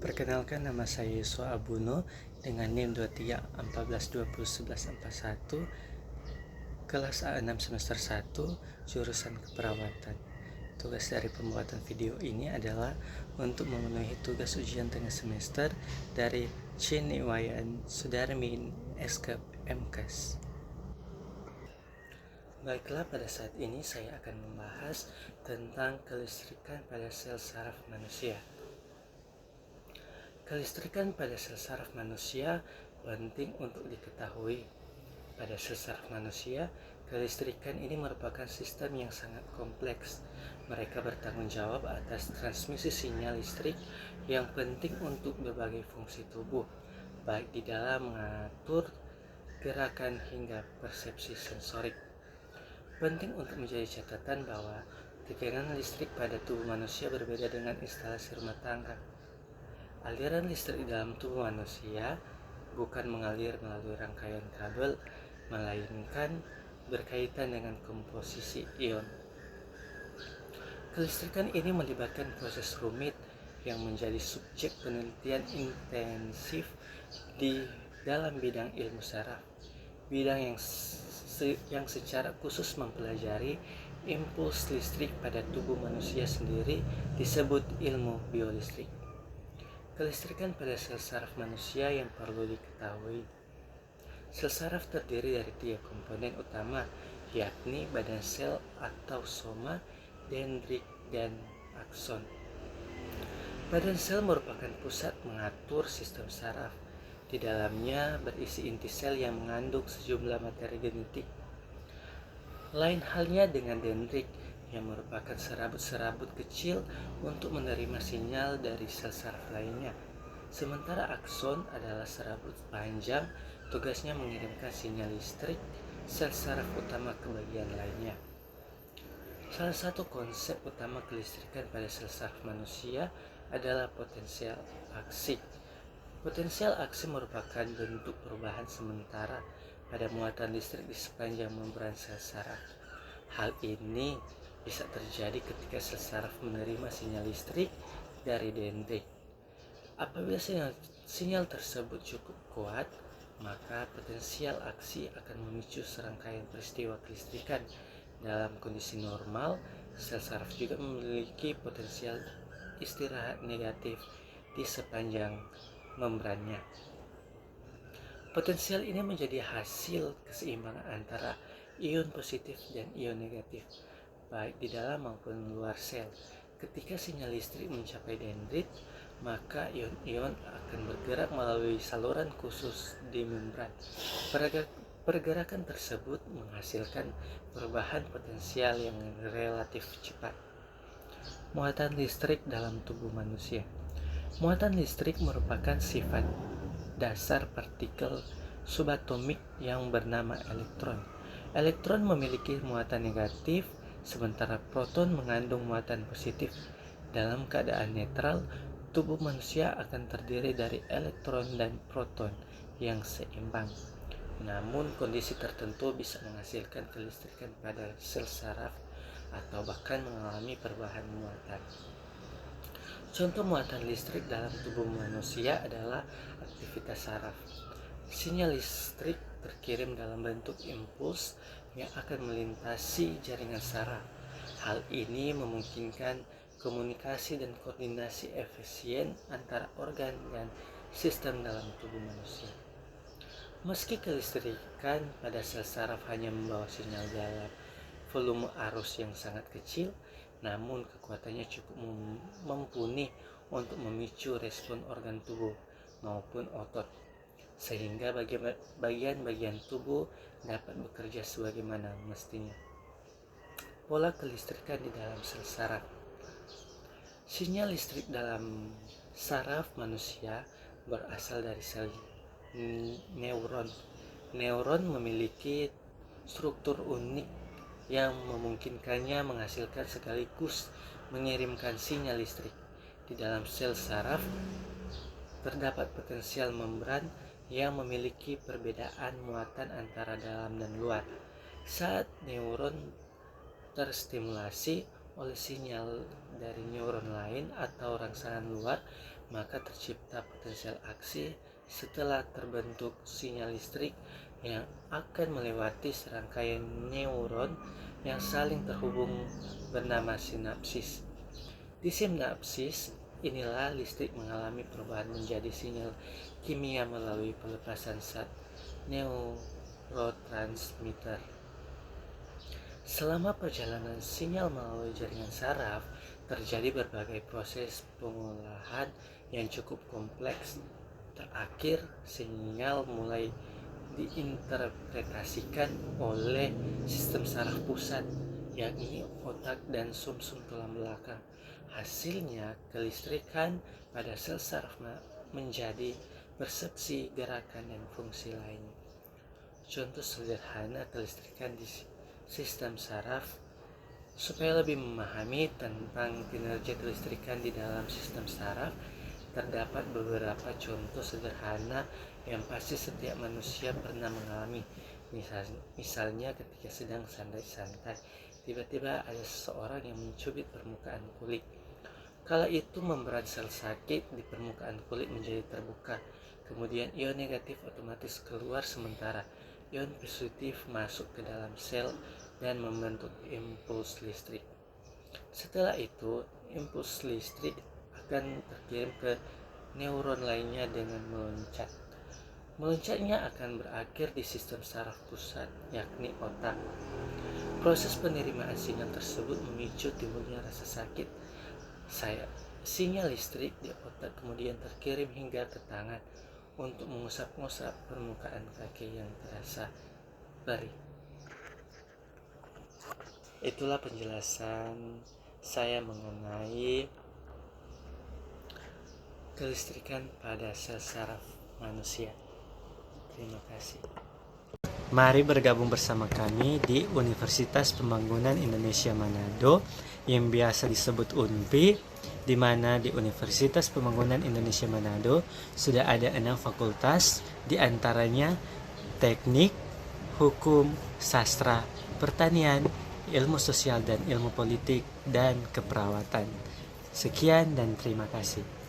Perkenalkan, nama saya Yusua Abuno dengan NIM 2314201141, kelas A6 semester 1, jurusan keperawatan. Tugas dari pembuatan video ini adalah untuk memenuhi tugas ujian tengah semester dari Chin Iwayan Sudarmin Eskep MKes. Baiklah, pada saat ini saya akan membahas tentang kelistrikan pada sel saraf manusia. Kelistrikan pada sel saraf manusia penting untuk diketahui. Pada sel saraf manusia, kelistrikan ini merupakan sistem yang sangat kompleks. Mereka bertanggung jawab atas transmisi sinyal listrik yang penting untuk berbagai fungsi tubuh, baik di dalam mengatur gerakan hingga persepsi sensorik. Penting untuk menjadi catatan bahwa tegangan listrik pada tubuh manusia berbeda dengan instalasi rumah tangga. Aliran listrik dalam tubuh manusia bukan mengalir melalui rangkaian kabel, melainkan berkaitan dengan komposisi ion. Kelistrikan ini melibatkan proses rumit yang menjadi subjek penelitian intensif di dalam bidang ilmu saraf, bidang yang secara khusus mempelajari impuls listrik pada tubuh manusia sendiri disebut ilmu biolistrik. Kelistrikan pada sel saraf manusia yang perlu diketahui. Sel saraf terdiri dari 3 komponen utama, yakni badan sel atau soma, dendrit, dan akson. Badan sel merupakan pusat mengatur sistem saraf. Di dalamnya berisi inti sel yang mengandung sejumlah materi genetik. Lain halnya dengan dendrit, yang merupakan serabut-serabut kecil untuk menerima sinyal dari sel saraf lainnya. Sementara akson adalah serabut panjang, tugasnya mengirimkan sinyal listrik sel saraf utama ke bagian lainnya. Salah satu konsep utama kelistrikan pada sel saraf manusia adalah potensial aksi. Potensial aksi merupakan bentuk perubahan sementara pada muatan listrik di sepanjang membran sel saraf. Hal ini bisa terjadi ketika sel saraf menerima sinyal listrik dari dendrit. Apabila sinyal tersebut cukup kuat, maka potensial aksi akan memicu serangkaian peristiwa kelistrikan. Dalam kondisi normal, sel saraf juga memiliki potensial istirahat negatif di sepanjang membrannya. Potensial ini menjadi hasil keseimbangan antara ion positif dan ion negatif, baik di dalam maupun luar sel. Ketika sinyal listrik mencapai dendrit, maka ion-ion akan bergerak melalui saluran khusus di membran. Pergerakan tersebut menghasilkan perubahan potensial yang relatif cepat. Muatan listrik dalam tubuh manusia. Muatan listrik merupakan sifat dasar partikel subatomik yang bernama elektron. Elektron memiliki muatan negatif, sementara proton mengandung muatan positif. Dalam keadaan netral, tubuh manusia akan terdiri dari elektron dan proton yang seimbang. Namun, kondisi tertentu bisa menghasilkan kelistrikan pada sel saraf atau bahkan mengalami perubahan muatan. Contoh muatan listrik dalam tubuh manusia adalah aktivitas saraf. Sinyal listrik terkirim dalam bentuk impuls yang akan melintasi jaringan saraf. Hal ini memungkinkan komunikasi dan koordinasi efisien antara organ dan sistem dalam tubuh manusia. Meski kelistrikan pada sel saraf hanya membawa sinyal dalam volume arus yang sangat kecil, namun kekuatannya cukup mumpuni untuk memicu respon organ tubuh maupun otot, sehingga bagian-bagian tubuh dapat bekerja sebagaimana mestinya. Pola kelistrikan di dalam sel saraf. Sinyal listrik dalam saraf manusia berasal dari sel neuron. Neuron memiliki struktur unik yang memungkinkannya menghasilkan sekaligus mengirimkan sinyal listrik. Di dalam sel saraf terdapat potensial membran yang memiliki perbedaan muatan antara dalam dan luar. Saat neuron terstimulasi, oleh sinyal dari neuron lain atau rangsangan luar, maka tercipta potensial aksi setelah terbentuk sinyal listrik yang akan melewati serangkaian neuron yang saling terhubung bernama sinapsis. Di sinapsis inilah listrik mengalami perubahan menjadi sinyal kimia melalui pelepasan zat neurotransmitter. Selama perjalanan sinyal melalui jaringan saraf, terjadi berbagai proses pengolahan yang cukup kompleks. Terakhir, sinyal mulai diinterpretasikan oleh sistem saraf pusat, yakni otak dan sumsum tulang belakang. Hasilnya, kelistrikan pada sel saraf menjadi persepsi, gerakan, dan fungsi lainnya. Contoh sederhana kelistrikan di sistem saraf. Supaya lebih memahami tentang kinerja kelistrikan di dalam sistem saraf, terdapat beberapa contoh sederhana yang pasti setiap manusia pernah mengalami. Misalnya ketika sedang santai-santai, tiba-tiba ada seseorang yang mencubit permukaan kulit. Kala itu membuat sel sakit di permukaan kulit menjadi terbuka. Kemudian ion negatif otomatis keluar, sementara ion positif masuk ke dalam sel dan membentuk impuls listrik. Setelah itu, impuls listrik akan terkirim ke neuron lainnya dengan meloncat. Meloncatnya akan berakhir di sistem saraf pusat, yakni otak. Proses penerimaan sinyal tersebut memicu timbulnya rasa sakit. Sinyal listrik di otak kemudian terkirim hingga ke tangan untuk mengusap-ngusap permukaan kaki yang terasa perih. Itulah penjelasan saya mengenai kelistrikan pada sel saraf manusia. Terima kasih. Mari bergabung bersama kami di Universitas Pembangunan Indonesia Manado yang biasa disebut UNPI, di mana di Universitas Pembangunan Indonesia Manado sudah ada 6 fakultas, di antaranya teknik, hukum, sastra, pertanian, ilmu sosial dan ilmu politik, dan keperawatan. Sekian dan terima kasih.